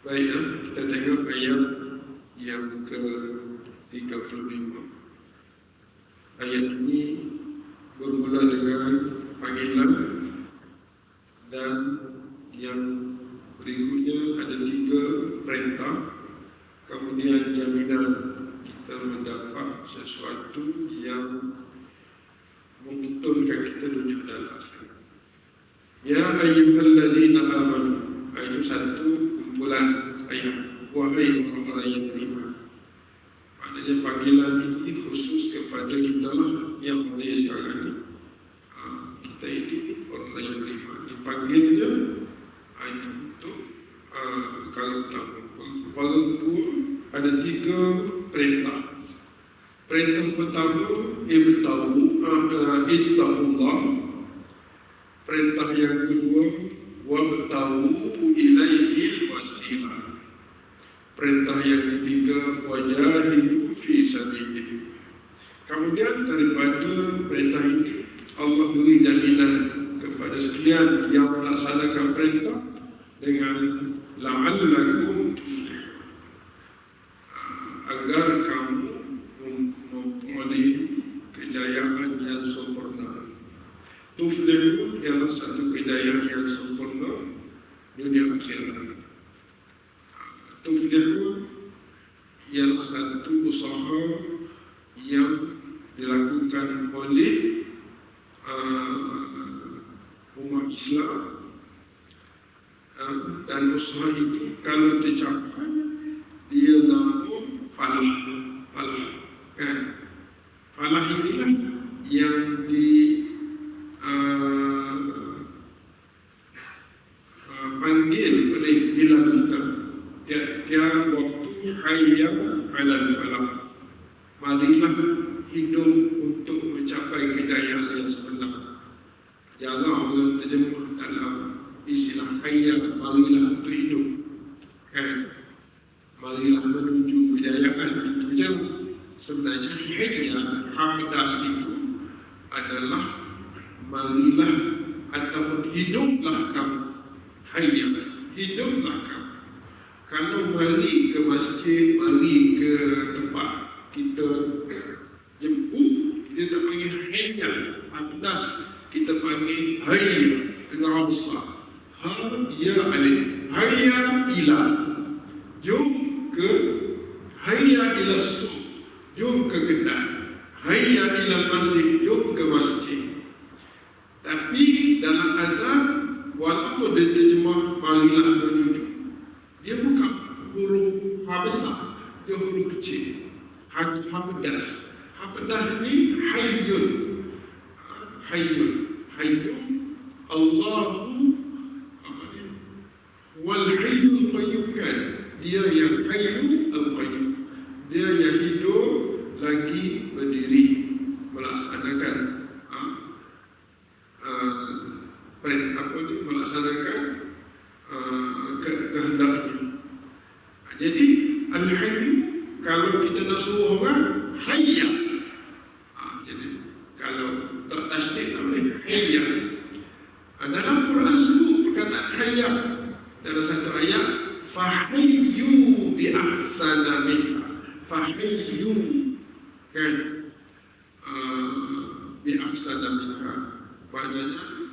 Baiklah, kita tengok ayat yang ke-35. Ayat ini bermula dengan panggilan dan yang berikutnya ada 3 perintah, kemudian jaminan kita mendapat sesuatu yang menguntungkan kita dunia dan akhirat. Ya ayyuhalladzina amanu, itu satu kumpulan ayat, wahai orang-orang yang beriman. Maknanya panggilan ini khusus kepada kita lah yang ada sekarang ini. Kita ini orang yang beriman dipanggilnya itu untuk kalau kedua ada 3 perintah. Perintah pertama ittaqullah. Perintah yang kedua wabtaghu ilaihil wasilah. Perintah yang ketiga wajahidu fi sabilihi. Kemudian daripada perintah ini Allah beri jaminan kepada sekalian yang melaksanakan perintah dengan la'allakum tuflihun, agar kamu memperoleh kejayaan yang sempurna. Tuflihun ialah satu kejayaan yang sempurna dunia akhirat. Tuflihun ialah satu usaha yang dilakukan oleh umat Islam, dan usaha ini kalau tercapai dia namun falah. Falah inilah yang panggil oleh Bilal kita tiap waktu, hayya 'alal falah, marilah hidup untuk mencapai kejayaan yang sebenar. Jangan Allah terjemah dalam istilah hayya, marilah untuk hidup, marilah menuju kejayaan. Itu je sebenarnya. Hayya hafidas itu adalah marilah ataupun hiduplah kamu. Hayya, hiduplah kamu. Kalau mari ke masjid, mari ke tempat kita jemput, kita tak panggil hayya hafidas, kita panggil hayya dengan huruf besar. Hayya alih, hayya ila, jom ke, hayya ila suq, jom ke kedai, hayya ila masjid, jom ke masjid. Tapi dalam azan, walaupun dia terjemah marilah menuju, dia bukan huruf besar, dia huruf kecil, hafidas. Hafidas ini hayyun, Allahu wal hayyul qayyum, kan? Dia yang hayyul al-qayyum, dia yang hidup lagi berdiri melaksanakan melaksanakan kehendaknya. Jadi al-hayyu, kalau kita nak suruh orang hayya, jadi kalau tak tasdid tak boleh hayya. Dalam Quran sebut perkataan hayya dalam satu ayat, fahayyu bi ahsana minha, fahayyu, kan, bi ahsana minha, maknanya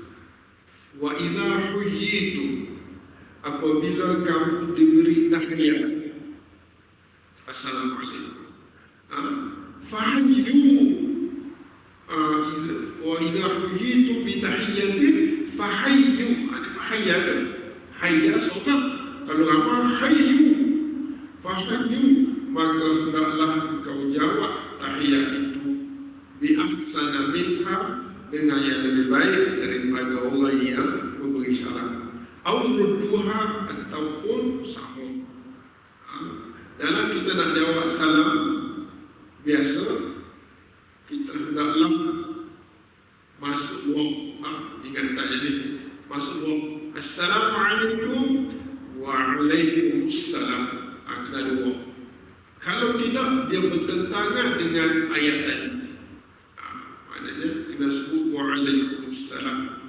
wa idza huyyitu, apabila kamu diberi tahiyat, assalamualaikum, fahayyu, wa idza huyyitu bi tahiyyatin fahayyu, ada tahiyat, hayya seorang, kalau ramai hayyu, fahayyu, maka hendaklah kau jawab tahiyat itu bi ahsana minha, dengan yang lebih baik daripada orang yang memberi salam, au rudduha, ataupun sama. Dalam kita nak jawab salam biasa, kita hendaklah masuk waqt, ingat tak jadi masuk waqt, assalamualaikum waalaikumsalam, kena ada waqt. Kalau tidak, dia bertentangan dengan ayat tadi. Maknanya kena sebut waalaikumsalam.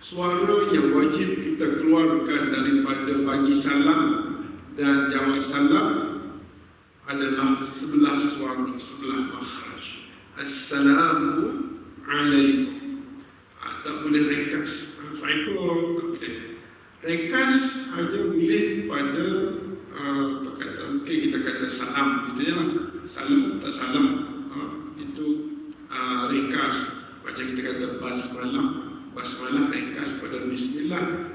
Suara yang wajib kita keluarkan daripada bagi salam dan jawab salam adalah sebelah suara, sebelah makhraj. Assalamu alaikum. Tak boleh ringkas. Assalamualaikum tak boleh. Ringkas hanya boleh pada mungkin kita kata salam gitu je lah. Salam tak salam, itu ringkas. Macam kita kata basmalah ringkas pada bismillah,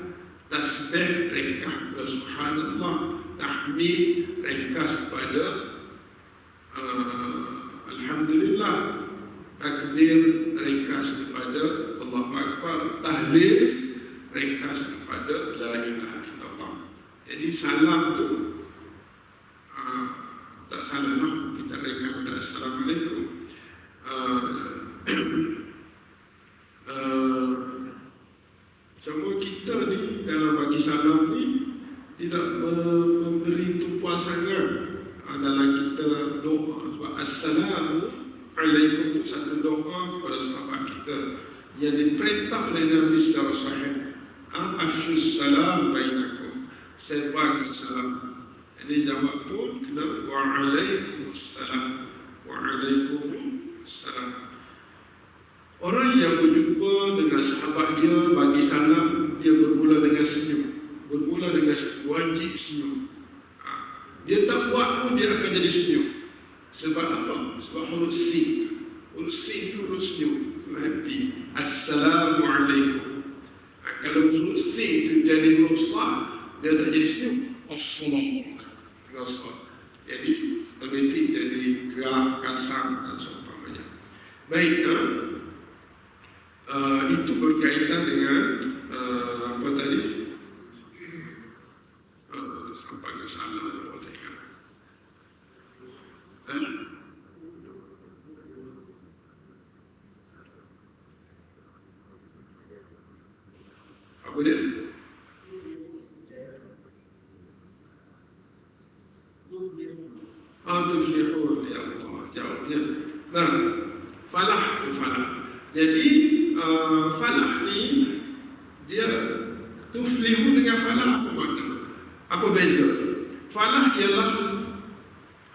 tasbih ringkas pada subhanallah, tahmid ringkas pada alhamdulillah, takbir ringkas kepada Allahu Akbar, tahlil ringkas kepada la ilaha illallah. Jadi salam tu tak salah lah, kita ringkas pada assalamualaikum. Cuma kita ni dalam bagi salam ni tidak memberi tumpuan sangat dalam kita doa. Sebab assalamu alaikum itu satu doa kepada sahabat kita yang diperintah oleh Nabi secara sahih. Afshus salam bainakum, sebarkan salam. Jadi jawab pun kena wa'alaikumussalam, wa'alaikumussalam. Orang yang berjumpa dengan sahabat dia bagi salam, dia bermula dengan senyum, bermula dengan wajib senyum. Dia tak buat pun dia akan jadi senyum. Sebab apa? Sebab huruf sin. Huruf sin itu huruf senyum, happy. Assalamualaikum. Kalau huruf sin itu jadi huruf sa, dia tak jadi senyum. Assalamualaikum. Jadi terbetik jadi gerak, kasar dan seumpamanya. Baik, itu berkaitan dengan apa tadi? Sampai ke salah apa tadi? Apa dia? Tuflihun, ya Allah, jawabnya. Nah, falah itu falah. Jadi falah ni dia tuflihun dengan falah apa makna? Apa beza? Falah ialah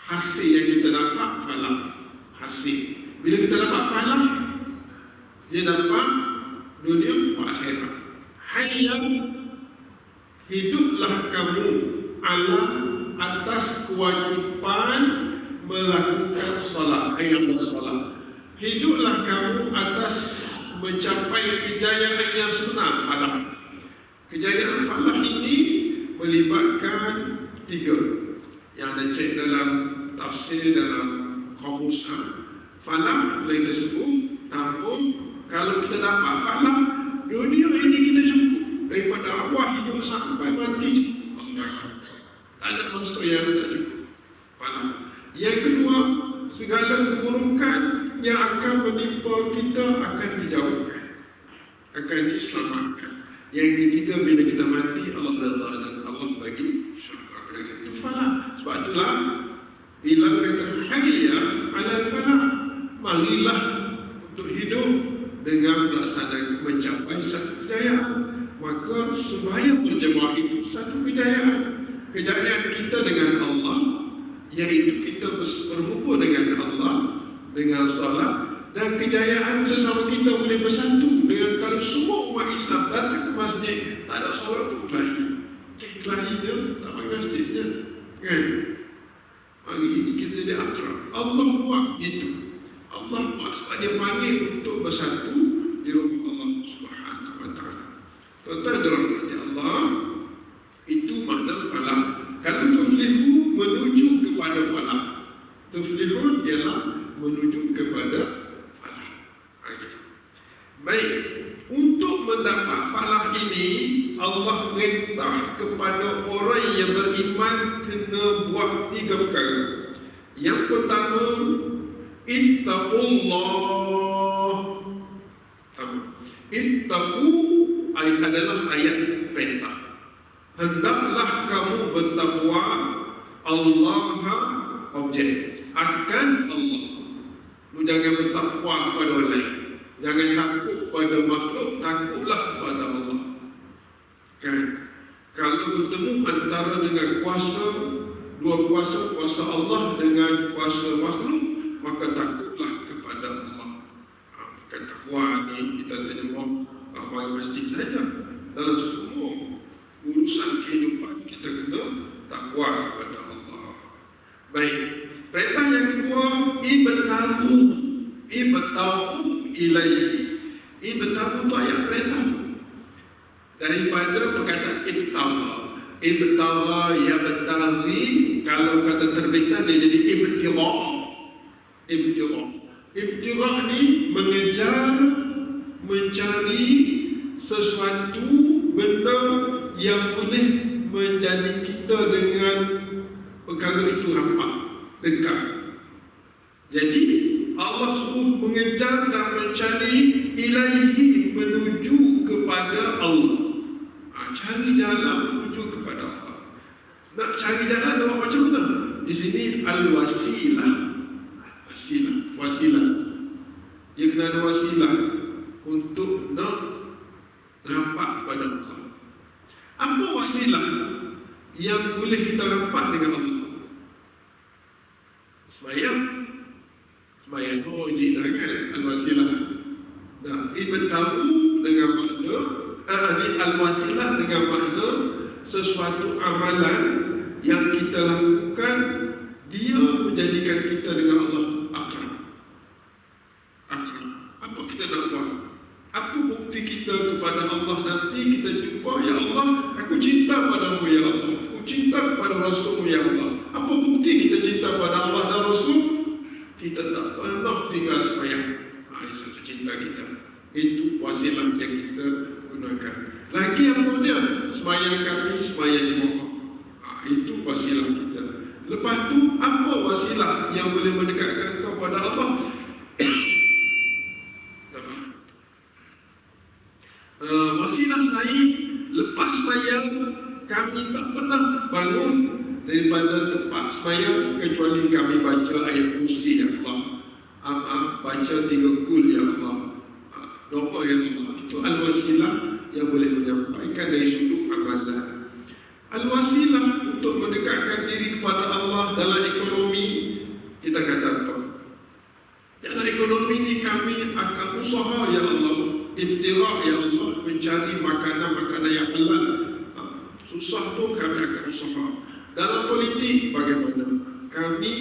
hasil yang kita dapat, falah hasil. Bila kita dapat falah, dia dapat dunia dan akhirat. Hayyan, hiduplah kamu atas kewajipan melakukan solat. Hayyan solat. Hiduplah kamu atas mencapai kejayaan yang sebenar, falah. Kejayaan falah ini melibatkan 3 yang ada cek dalam tafsir, dalam kamus. Falah boleh tersebut tampung kalau kita dapat falah, dunia ini kita cukup daripada awal hidup sampai mati cukup. Tak ada masa yang tak cukup. Falah. Yang kedua, segala keburukan yang akan menimpa kita akan dijauhkan, akan diselamatkan. Yang ketiga, bila kita mati, Allah redha dan Allah bagi syurga kepada kita. Itu falah. Sebab itulah bila kata hayya ala falah, marilah untuk hidup dengan melaksanakan mencapai satu kejayaan. Maka sembahyang berjemaah itu satu kejayaan. Kejayaan kita dengan Allah, iaitu kita berhubung dengan Allah dengan salat, dan kejayaan sesama kita boleh bersatu dengan kalau semua umat Islam datang ke masjid, tak ada seorang pun kelahi. Kelahinya tak pergi masjidnya, kan? Mari kita jadi akrab. Allah buat gitu. Allah buat sebab dia panggil untuk bersatu di rumah Allah Subhanahu wa taala. Tuan-tuan dirahmati Allah, itu makna falah. Kalau tuflihu menuju kepada falah. Tuflihun ialah menuju kepada falah. Baik, untuk mendapat falah ini Allah perintah kepada orang yang beriman kena buat 3 perkara. Yang pertama, ittaqullah. Ittaqu adalah ayat perintah. Hendaklah kamu bertakwa, Allah objek, akan Allah. Jangan bertakwa kepada orang lain. Jangan takut pada makhluk, takutlah kepada Allah. Kan? Kalau Kalau bertemu antara dengan dua kuasa, kuasa Allah dengan kuasa makhluk, maka takutlah kepada Allah. Bukan takwa ni kita terjemah bagi masjid saja. Dalam semua urusan kehidupan kita kena takwa kepada Allah. Baik, perintah yang kedua, ibtahu ilaihi. Ibtahu tu ayat perintah tu daripada perkataan ibtala ya betari. Kalau kata terbitan dia jadi ibtira ni mengejar, mencari sesuatu benda yang boleh menjadi kita dengan perkara itu rapat, dekat. Jadi Allah suruh mengejar dan mencari ilaihi, menuju kepada Allah. Cari jalan menuju kepada Allah. Nak cari jalan nak macam mana? Di sini al-wasilah. Wasilah. Dia kena ada wasilah untuk nak rapat kepada Allah. Apa wasilah yang boleh kita rapat dengan Allah? Sembahyang tu wajib dah kan, al-wasilah. Nah, ibtahu dengan makna al-wasilah dengan makna sesuatu amalan yang kita lakukan, dia menjadikan kita dengan Allah akrab. Apa kita nak buat? Apa bukti kita kepada Allah nanti kita jumpa, ya Allah, aku cinta padamu ya Allah, aku cinta kepada Rasulmu ya Allah. Apa bukti kita cinta pada Allah dan Rasul? Kita tak pernah tinggal sembahyang. Itu cinta kita. Itu wasilah yang kita gunakan. Lagi apa dia? Sembahyang kami, sembahyang jemaah. Itu wasilah kita. Lepas tu, apa wasilah yang boleh mendekatkan kau pada Allah? Wasilah lain, lepas sembahyang kami tak pernah bangun daripada tempat sembahyang kecuali kami baca ayat kursi ya Allah, baca 3 kul ya Allah, doa ya Allah. Itu al-wasilah yang boleh menyampaikan dari sudut amalan. Al-wasilah untuk mendekatkan diri kepada Allah dalam ekonomi, kita kata apa? Dalam ekonomi ni kami akan usaha ya Allah, ibtira ya Allah, mencari makanan-makanan yang halal. Susah pun kami akan usaha. Dalam politik bagaimana? Kami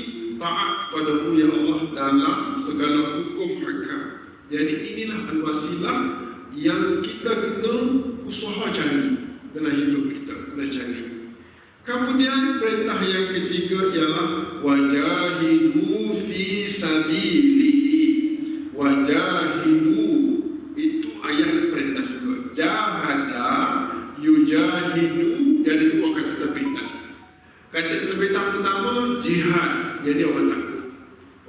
taat kepadamu ya Allah dalam segala hukum hakam. Jadi inilah al-wasilah yang kita kena usaha cari dalam hidup kita, kena cari. Kemudian perintah yang ketiga ialah wajahidu fi sabilihi. Wajahidu itu ayat perintah juga. Jahada yujahidu, jadi 2 kata terbitan. Kata terbitan pertama jihad, jadi orang takut.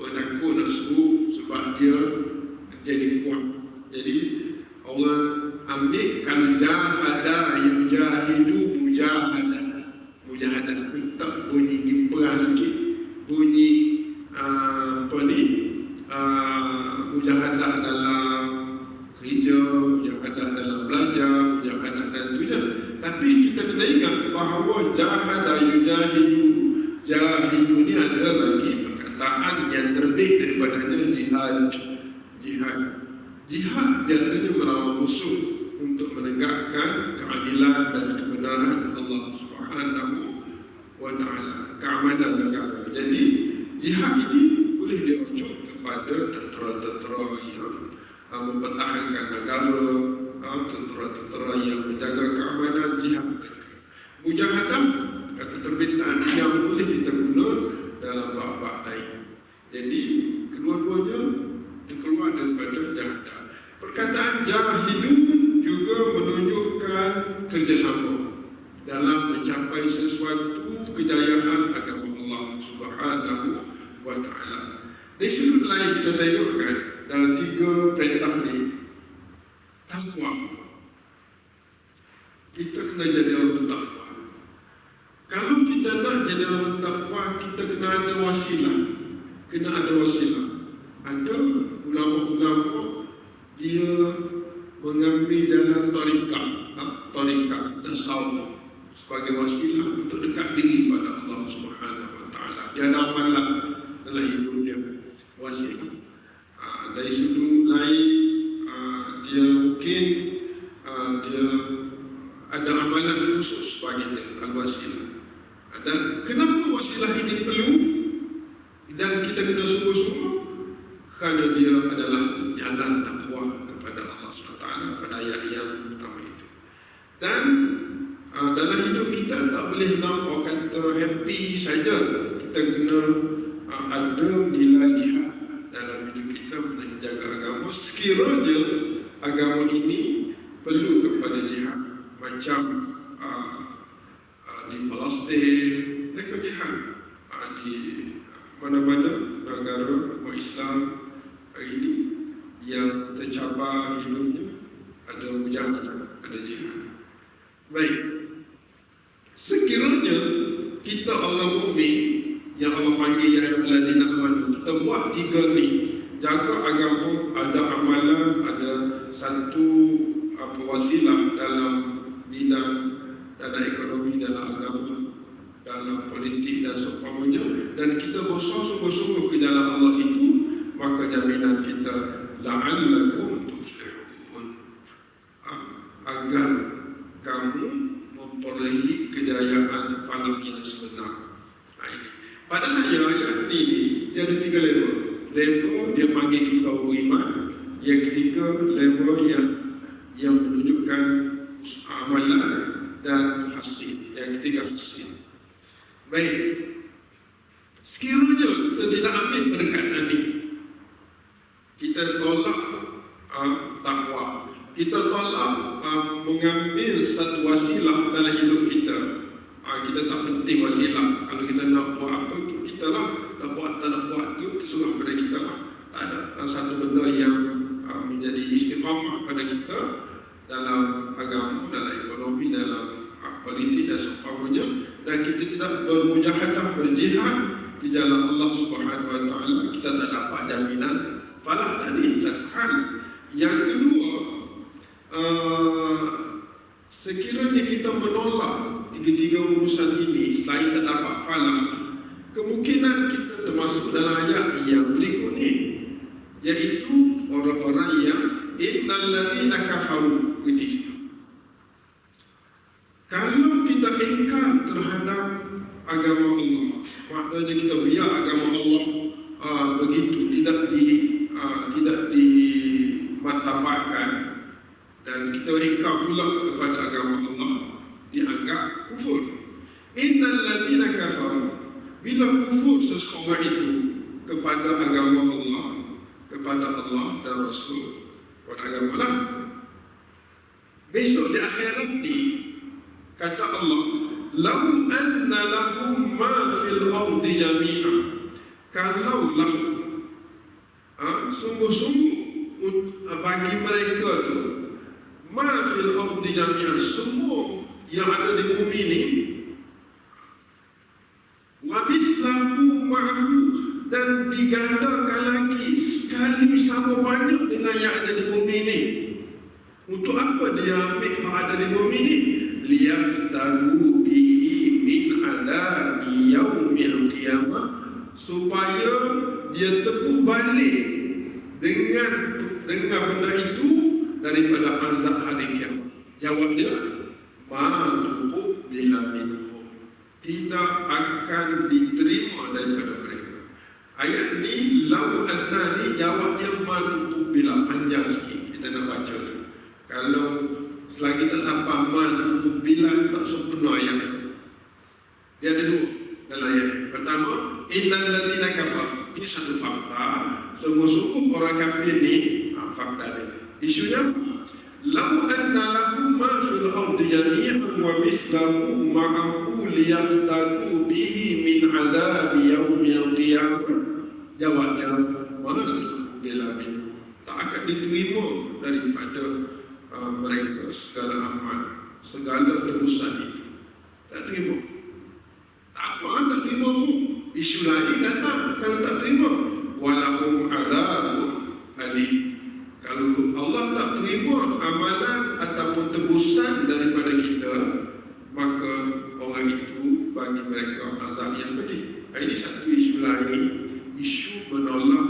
Orang takut nak suruh sebab dia jadi kuat. Jadi orang ambil kalau jahada yujahidu mujahadah. Mujahadah tu tak bunyi gimpera sikit, bunyi mujahadah dalam kerja, mujahadah dalam belajar, mujahadah dalam tu je. Tapi kita kena ingat bahawa jahada yujahidu, jahidu ni ada lagi perkataan yang terbit daripadanya jihad. Jihad biasanya melawan musuh untuk menegakkan keadilan dan kebenaran Allah Subhanahu wa Ta'ala, keamanan negara. Jadi jihad ini boleh dirujuk kepada tentera-tentera yang mempertahankan negara, tentera-tentera yang menjaga keamanan, jihad mereka. Mujahadah kata terbitan yang boleh kita guna dalam bab-bab lain. Jadi kedua-duanya terkeluar daripada jahadah. Perkataan jahidu juga menunjukkan kerjasama dalam mencapai sesuatu kejayaan agama Allah Subhanahu wa Ta'ala. Dari sudut lain kita tengok kan, dalam 3 perintah ni, takwa. Kita kena jadi orang bertakwa. Kalau kita nak jadi orang bertakwa, kita kena ada wasilah. Ada ulama-ulama dia mengambil jalan tarikat tasawuf. sebagai wasilah untuk dekat diri pada Allah Subhanahu Wa Taala. Dia ada amalan dalam hidup dia, wasilah. Dari sudut lain, dia mungkin dia ada amalan khusus bagi dia, al-wasilah. Dan kenapa wasilah ini perlu dan kita kena sungguh-sungguh? Kerana dia adalah jalan takwa kepada Allah SWT pada ayat yang pertama itu. Dan dalam hidup kita tak boleh nak orang kata happy saja. Kita kena ada nilai jihad dalam hidup kita menjaga agama. Sekiranya agama ini perlu kepada jihad, macam di Palestin mereka jihad, di mana-mana negara umat Islam hari ini yang tercabar hidupnya ada mujahadah, ada jihad. Baik, sekiranya kita orang mukmin yang Allah panggil ya ayyuhallazina amanu, kita buat tiga ni, jaga agama, ada amalan, ada satu wasilah dalam bidang, dalam ekonomi, dalam agama, dalam politik dan seumpamanya, dan kita bersungguh-sungguh ke jalan Allah itu, maka jaminan kita la'allakum tuflihun, agar kamu memperolehi kejayaan falah yang sebenar. Ini pada saya ayat ini dia ada tiga level. Level dia panggil kita beriman, yang ketiga level yang menunjukkan amalan dan hasil, yang ketiga hasil. Baik, sekiranya kita tidak ambil pendekatan ini, kita tolak takwa, kita tolak mengambil satu wasilah dalam hidup kita. Kita tak penting wasilah. Kalau kita nak buat apa, kita lah nak buat, tak nak buat tu terserah pada kita lah. Tak ada satu benda yang menjadi istiqamah pada kita dalam agama, dalam ekonomi, dalam politik dan seumpamanya, dan kita tidak bermujahadah, berjihad di jalan Allah Subhanahu Wa Taala, kita tak dapat jaminan falah tadi. Satu hal. Yang kedua, sekiranya kita menolak tiga-tiga urusan ini selain tak dapat falah, kemungkinan kita termasuk dalam ayat yang berikut ni, iaitu orang-orang yang innal ladzina kafaru. Kalau kita ingkar terhadap agama Allah, maknanya kita biar agama Allah begitu tidak dimartabatkan, dan kita ingkar pula kepada agama Allah, dianggap kufur. Innal ladzina kafaru, bila kufur seseorang itu kepada agama Allah, kepada Allah dan Rasul, kepada agama Allah, besok di akhirat ni kata Allah, lau anna lahum ma fil ardi jami'an, kalaulah sungguh-sungguh bagi mereka tu ma fil ardi jami'an, semua yang ada di bumi ni, wa mithlahu ma'ahu, dan digandakan lagi sekali sama banyak dengan yang ada di bumi ni. Untuk apa dia ambil yang ada di bumi ni? Liyaftaru bihi min adabi yaumil qiyamah, supaya dia tepuk balik dengan benda itu daripada azab hari kiamat. Jawab dia, ma'tuqub bila minhum, tidak akan diterima daripada mereka. Ayat ni lau anna ni jawab dia ma'tuqub bila, panjang sikit kita nak baca tu. Kalau selagi tak sampai ma'tuqub bila, tak sempurna ayat itu. Dia ada dua dalam ayat ini. Pertama, innal ladzina kafar, ini satu fakta. Sungguh-sungguh orang kafir ni, fakta dia. Isunya apa? Lau anna lahum ma fil ardi jami'an wa mithlahu ma'ahu liyaftadu bihi min adabi yaumil qiyamah. Jawabnya, ma'tuqub bila min, tak akan diterima daripada mereka segala amal, segala tebusan itu. Tak terima. Tak apa, tak terima pun. Isu lain datang. Kalau tak terima, walahum adzabun alim. Kalau Allah tak terima amalan ataupun tebusan daripada kita, maka bagi mereka azab yang pedih. Ini satu isu lain, isu menolak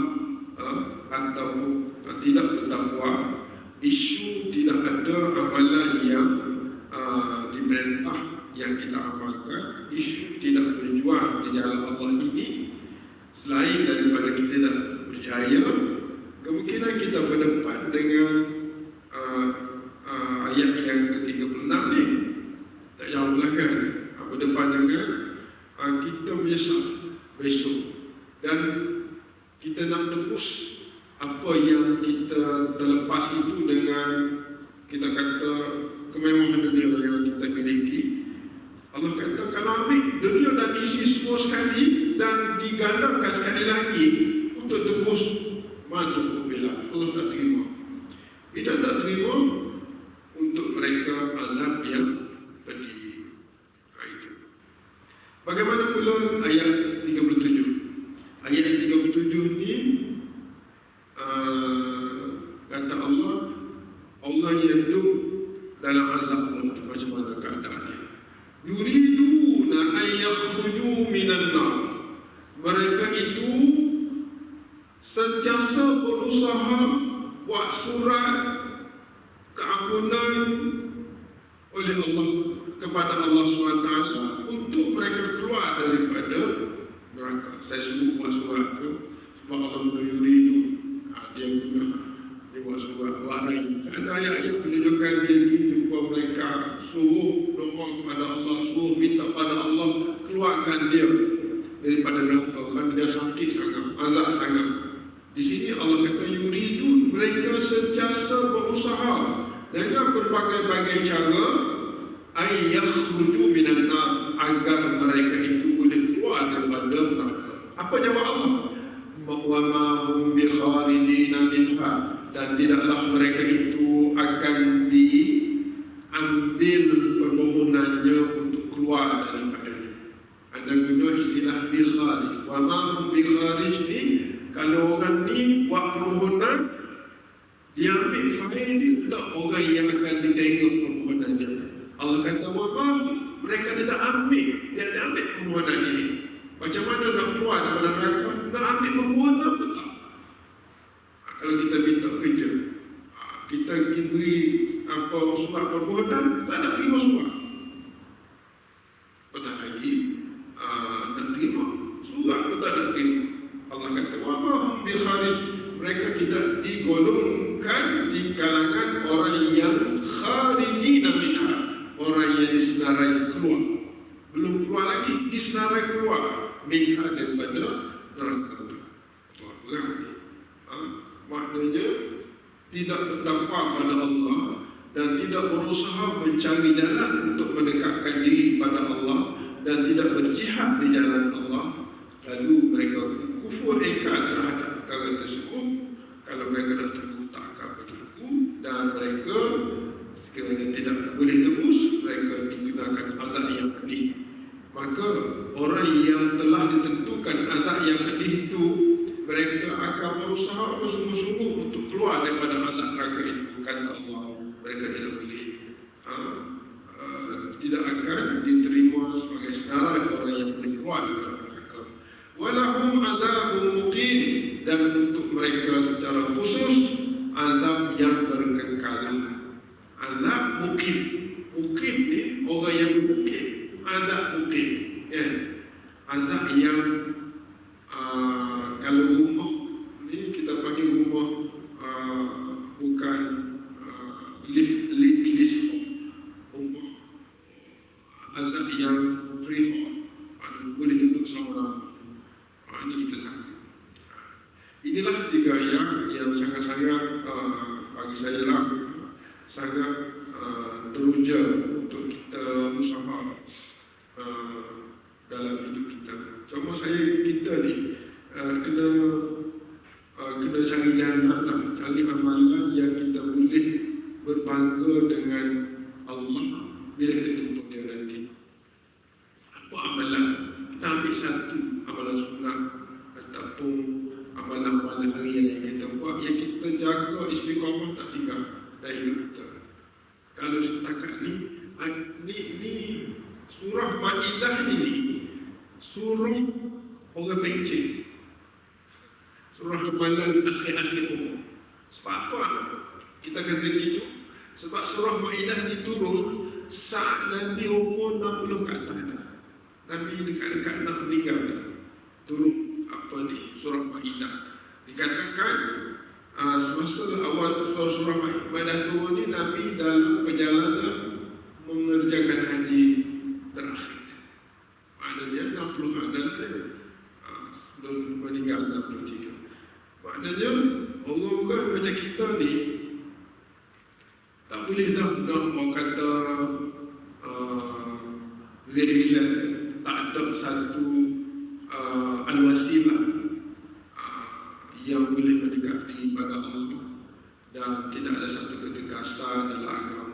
ataupun tidak bertakwa, isu tidak ada amalan yang diperintah yang kita amalkan, isu tidak berjuang di jalan Allah ini. Selain daripada kita tidak berjaya, kemungkinan kita berdepan dengan ayat yang ke-36 ni, tak jauh lah kan, berdepan dengan kita menyesal besok, dan kita nak tebus apa yang kita terlepas itu dengan kita kata kemewahan dunia yang kita miliki. Allah kata kalau ambil dunia dan isi semua sekali dan digandakan sekali lagi untuk tebus, mantu bela, Allah tak terima. Kita tak terima untuk mereka azab yang pedih. Itu. Bagaimana pula ayat 37? Ayat 37 ni kata Allah yang duduk dalam azab Allah, macam mana keadaannya? Yuriduna an yakhruju minan nar. Mereka itu sentiasa berusaha buat surat keampunan oleh Allah kepada Allah SWT untuk mereka keluar daripada neraka. Saya sebut buat surat tu sebab Allah yuridu, dia guna dia buat surat warai. Ada ayat yang menunjukkan dia pergi jumpa mereka, suruh doa kepada Allah, suruh minta pada Allah keluarkan dia daripada neraka kerana dia sakit sangat, azab sangat. Di sini Allah kata yuridun, mereka sentiasa berusaha dengan berbagai-bagai cara ay yakhruju minan nar, agar mereka itu boleh keluar daripada neraka. Apa jawab Allah? Wa ma hum bi kharijin minha, dan tidaklah mereka itu akan diambil permohonannya untuk keluar daripadanya. Ada guna istilah bi kharij. Wa ma hum bi kharij ni, kalau orang ni buat permohonan, dia ambil fail, dia tak orang yang akan ditengok permohonannya. Allah kata wa ma hum, mereka tidak ambil, dia tak ambil permohonan ini. Macam mana nak keluar daripada neraka? Nak ambil permohonan pun tak. Kalau kita minta kerja, kita beri surat permohonan, tak nak terima surat. Petang lagi nak terima surat pun tak nak terima. Allah kata wa ma hum bi kharij, mereka tidak digolongkan di kalangan orang yang kharijina minha, orang yang disenarai keluar. Belum keluar lagi, disenarai keluar minha, daripada neraka. Orang ni maknanya tidak bertakwa pada Allah dan tidak berusaha mencari jalan untuk mendekatkan diri pada Allah dan tidak berjihad di jalan Allah, lalu mereka kufur ingkar terhadap perkara tersebut. Kalau mereka nak teguh takkan berlaku dan mereka sekiranya tidak boleh tebus, mereka dikenakan azab yang pedih. Maka orang yang telah ditentukan azab yang pedih itu, mereka akan berusaha bersungguh-sungguh untuk keluar daripada azab neraka itu. Kata Allah, mereka tidak boleh, tidak akan diterima sebagai senarai orang yang boleh keluar daripada neraka. Walahum adzabun muqim, dan untuk mereka secara khusus azab yang berkekalan. Azab muqim. Muqim ni orang yang bermukim. Azab muqim, ya. Azab yang kalau rumah ni kita panggil rumah bukan list rumah, azab yang freehold, boleh duduk selama-lama. Ini kita takut. Inilah tiga yang sangat-sangat bagi saya lah sangat teruja untuk kita usaha dalam hidup kita. Cuma kita ni kena cari jalan lah, cari amalan yang kita boleh berbangga dengan Allah bila kita jumpa dia nanti. Apa amalan? Kita ambil satu amalan sunat ataupun amalan-amalan harian yang kita buat, yang kita jaga istiqamah tak tinggal dari hidup kita. Kalau setakat ni surah surah Maidah ini surah orang pencet, surah ramalan akhir-akhir umur. Sebab apa kita kata gitu? Sebab surah Maidah ini turun saat Nabi umur 60 ke atas dah. Nabi dekat-dekat nak meninggal dah. Turun apa ni surah Maidah. Dikatakan semasa awal surah Maidah turun ni, Nabi dalam perjalanan mengerjakan haji terakhir. Maknanya 60 adalah dia sebelum meninggal 63. Maknanya orang-orang macam kita ni tak boleh dah nak orang kata relax, tak ada satu al-wasilah yang boleh mendekati pada Allah, dan tidak ada satu ketegasan dalam agama.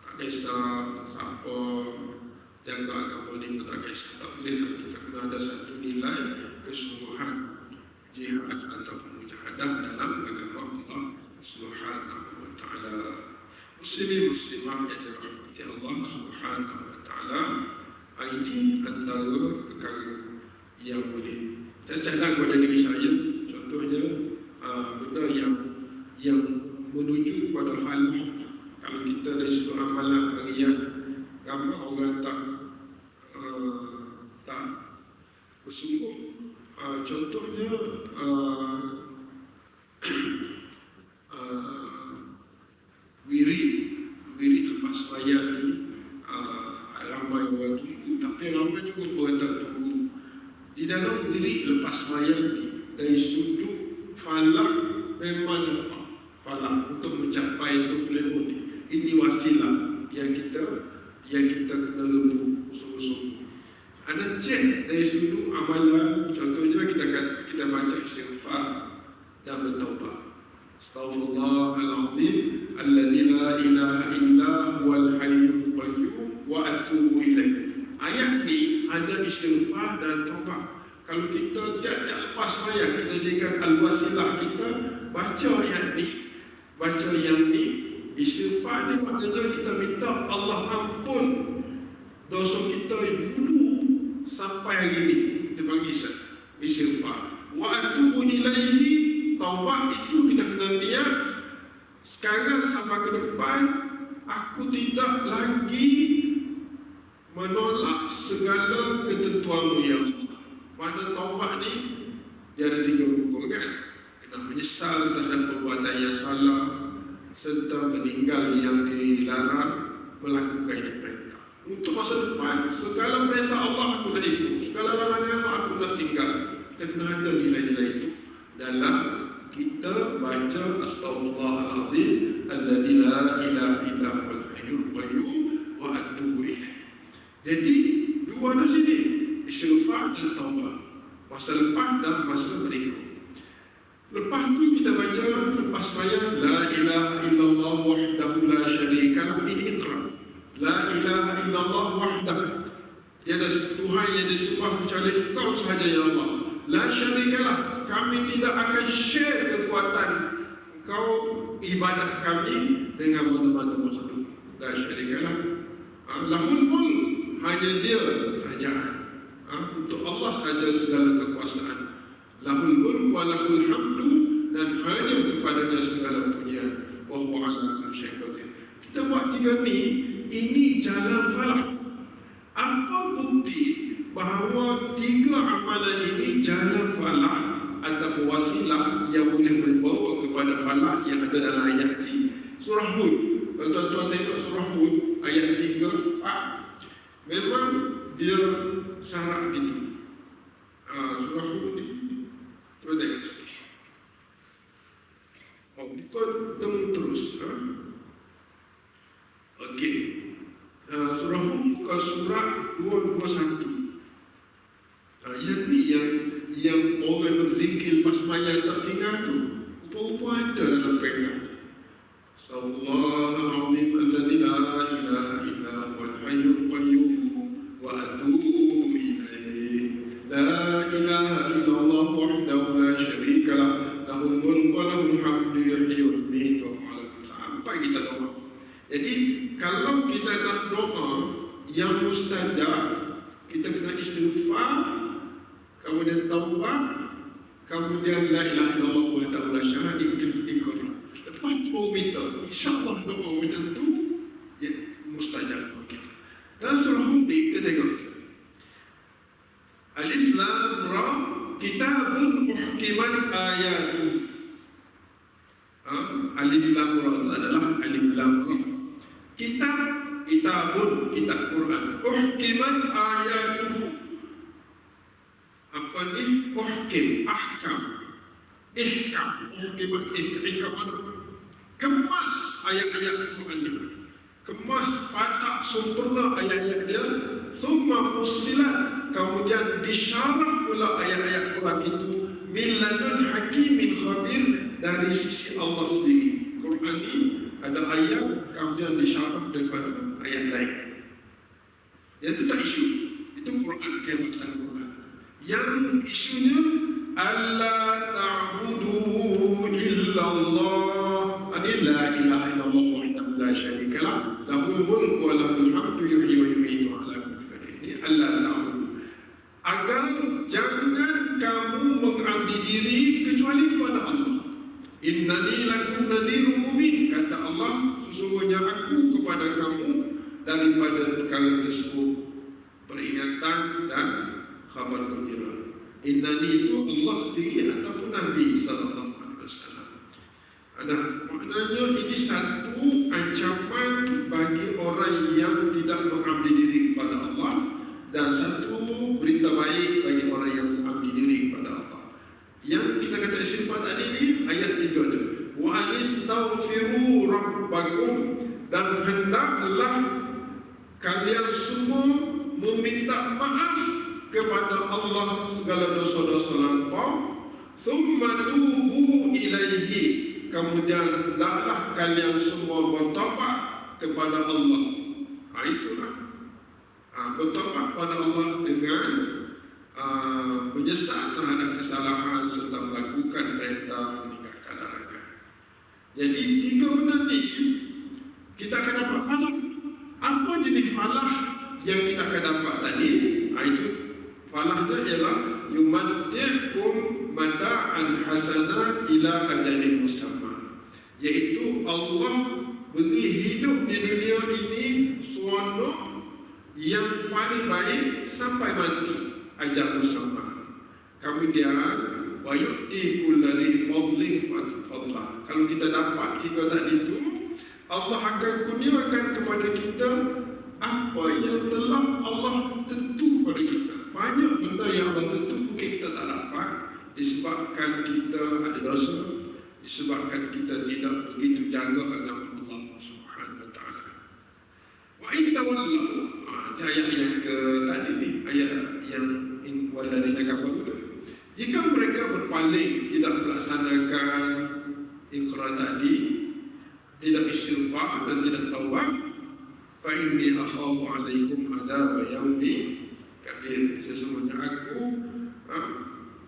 Tak kisah siapa jaga agama ni pun tak kisah, tak boleh dah. Kita kena ada satu nilai kesungguhan jihad ataupun mujahadah dalam agama Allah Subhanahu wa ta'ala. Muslimin muslimah yang dirahmati Allah Subhanahu wa ta'ala, ini antara perkara yang boleh saya cadang pada diri saya. Contohnya benda yang menuju kepada falah. Kalau kita dari sudut amalan harian, ramai orang tak bersungguh. Contohnya wirid lepas sembahyang ni, ramai orang tunggu, tapi ramai juga orang tak tunggu. Di dalam wirid lepas sembahyang ni, dari sudut falah memang nampak falah untuk mencapai tuflihun ni. Ini wasilah yang kita kena lembu sungguh-sungguh. Anda cek dari sudut amalan. Contohnya kita baca istighfar dan bertaubat. Astaghfirullahalazim alladzi la ilaha illa huwal hayyul qayyum wa atubu ilaih. Ayat ni ada istighfar dan taubat. Kalau kita tiap-tiap lepas sembahyang, kita jadikan al-wasilah kita baca ayat ni, baca yang ni. Istighfar ni maknanya kita minta Allah ampun dosa kita dulu sampai hari ni. Dia panggil istighfar. Wa atubu ilaihi, taubat itu kita kena niat sekarang sampai ke depan, aku tidak lagi menolak segala ketentuanmu ya Allah. Mana taubat ni dia ada 3 rukun kan? Kena menyesal terhadap perbuatan yang salah, serta meninggal yang dilarang, melakukan yang diperintah. Untuk masa depan, segala perintah Allah aku nak ikut, segala larangan Allah aku nak tinggal. Kita kena ada nilai-nilai itu dalam kita baca Astaghfirullahalazim alladzi la ilaha illa huwal hayyul qayyum wa atubu ilaih. Jadi dua di sini, istighfar dan taubat, masa lepas dan masa berikut. Lepas tu kita baca lepas sembahyang, la ilaha illallah wahdahu la syarikalah, ini iqrar. La ilaha illallah wahdahu, tiada Tuhan yang disembah kecuali Engkau sahaja ya Allah. La syarikalah, kami tidak akan share kekuatan Engkau ibadah kami dengan mana-mana makhluk. La syarikalah, lahul mulk, hanya dia kerajaan. Untuk Allah saja segala kekuasaan. Lahul mulk wa lahul hamdu, dan hanya kepadanya segala pujian. Wa huwa ala kulli syai'in qadir. Kita buat 3 ni, ini jalan falah. Apa bukti bahawa 3 amalan ini jalan falah ataupun wasilah yang boleh membawa kepada falah yang ada dalam ayat ini? Surah Hud. Kalau tuan-tuan tengok surah Hud ayat 3, memang dia syarat gitu. Surah Hud ni cuba tengok sikit. Bukan temu terus. Okey. Surah Hud buka surat 221. Yang ni yang orang berzikir pas sembahyang tak tinggal tu, rupa-rupa ada dalam perintah. Astaghfirullahalazim alladzi la ilaha illa huwal hayyul qayyum wa atubu ilaih. La ilaha illallah wahdahu la syarikalah, lahul mulku wa lahul hamdu yuhyi wa yumiitu sampai kita doa. Jadi kalau kita nak doa yang mustahil saja kita kena istighfar, kemudian taubat, kemudian la ilaha illallah wahdahu la syarika lahu. Lepas tu minta, insya-Allah doa macam tu ya mustajab kita. Dalam surah Hud kita tengok Alif Lam Ra, kitabun uhkimat ayatuh. Alif Lam Ra itu adalah Alif Lam Ra. Kitabun, kitab Quran. Uhkimat ayatuh. Apa ni? Uhkim, ahkam. Ihkam, uhkimat, ihkam mana? Kemas ayat-ayat Quran ni. Kemas, padat, sempurna ayat-ayat dia. Summa fussilat, kemudian disyarah pula ayat-ayat Quran itu min ladun hakimin khabir, dari sisi Allah sendiri. Quran ni ada ayat kemudian disyarah daripada ayat lain. Yang itu tak isu. Itu Quran, kehebatan Quran. Yang isunya alla ta'budu illallah, la ilaha illallah wahdahu la syarika lahu, lahul mulku wa lahul hamdu yuhyi wa yumiitu ala kulli syai'in. Ini alla ta'budu, agar jangan kamu mengabdi diri kecuali kepada Allah. Innani lakum nadhirun mubin, kata Allah, sesungguhnya aku kepada kamu daripada perkara tersebut peringatan dan khabar gembira. Innani itu Allah sendiri ataupun Nabi sallallahu alaihi wasallam. Ada maknanya ini satu ancaman bagi orang yang tidak mengabdi diri kepada Allah, dan satu berita baik bagi orang yang mengabdi diri kepada Allah. Yang kita kata istighfar tadi ni ayat 3 tu. Wa anistaghfiru rabbakum, dan hendaklah kalian semua meminta maaf kepada Allah segala dosa-dosa lampau. Thumma tubu ilaihi, kemudian hendaklah kalian semua bertaubat kepada Allah. Itulah bertaubat kepada Allah dengan menyesal terhadap kesalahan serta melakukan perintah, meninggalkan larangan. Jadi tiga benda ni kita akan dapat falah. Apa jenis falah yang kita akan dapat tadi? Itu falahnya ialah yumatti'kum mata'an hasana ila ajalin musamma, iaitu Allah beri hidup di dunia ini seronok yang paling baik sampai mati, ajal musamma. Kemudian wa yu'ti kulli fadlin fadlah. Kalau kita dapat tiga tadi itu, Allah akan kurniakan kepada kita apa yang telah Allah tentu kepada kita. Banyak benda yang Allah tentu mungkin kita tak dapat disebabkan kita ada dosa, disebabkan kita tidak begitu jaga agama Allah Subhanahu wa taala. Wa in tawallu, ayat yang ke tadi ni, ayat yang walladzina kafaru. Jika mereka berpaling, tidak melaksanakan iqrar tadi, tidak istighfar dan tidak taubat, fa inni akhafu alaikum adzab yaumi kabir. Sesungguhnya aku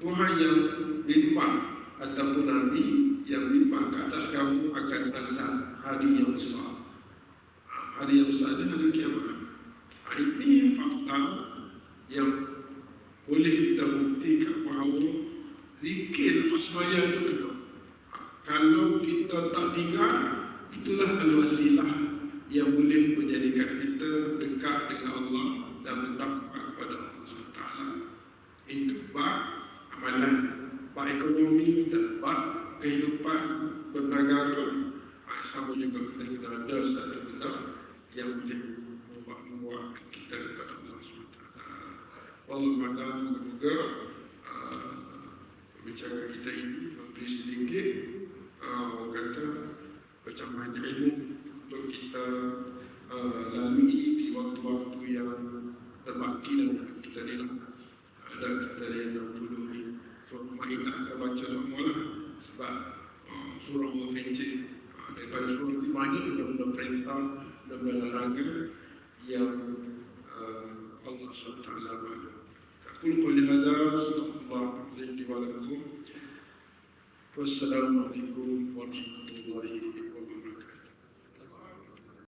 Tuhan yang bimbang ataupun Nabi yang bimbang ke atas kamu akan azab hari yang besar. Hari yang besar adalah hari kiamat. Ini fakta yang boleh kita buktikan bahawa zikir lepas sembahyang itu betul. Kalau kita tak tinggal, itulah al-wasilah yang boleh menjadikan kita dekat dengan Allah dan bertakwa kepada Allah SWT. Itu bab amalan, bab ekonomi dan bab kehidupan bernegara. Sama juga kita kena ada satu benda yang boleh membuat kita kepada Allah SWT. Wallahualam, semoga pembicaraan kita ini memberi sedikit kata pecahan ilmu untuk kita lalui di waktu-waktu yang terbaki dalam kita ni lah. Ada kita yang 60 ni surah Maidah kita baca semua lah, sebab surah Allah pencet daripada surah ni banyak benda-benda perintah, benda-benda larangan yang Allah SWT mahu. Aqulu qawli hadza, astaghfirullah li wa lakum. Wassalamualaikum warahmatullahi wabarakatuh.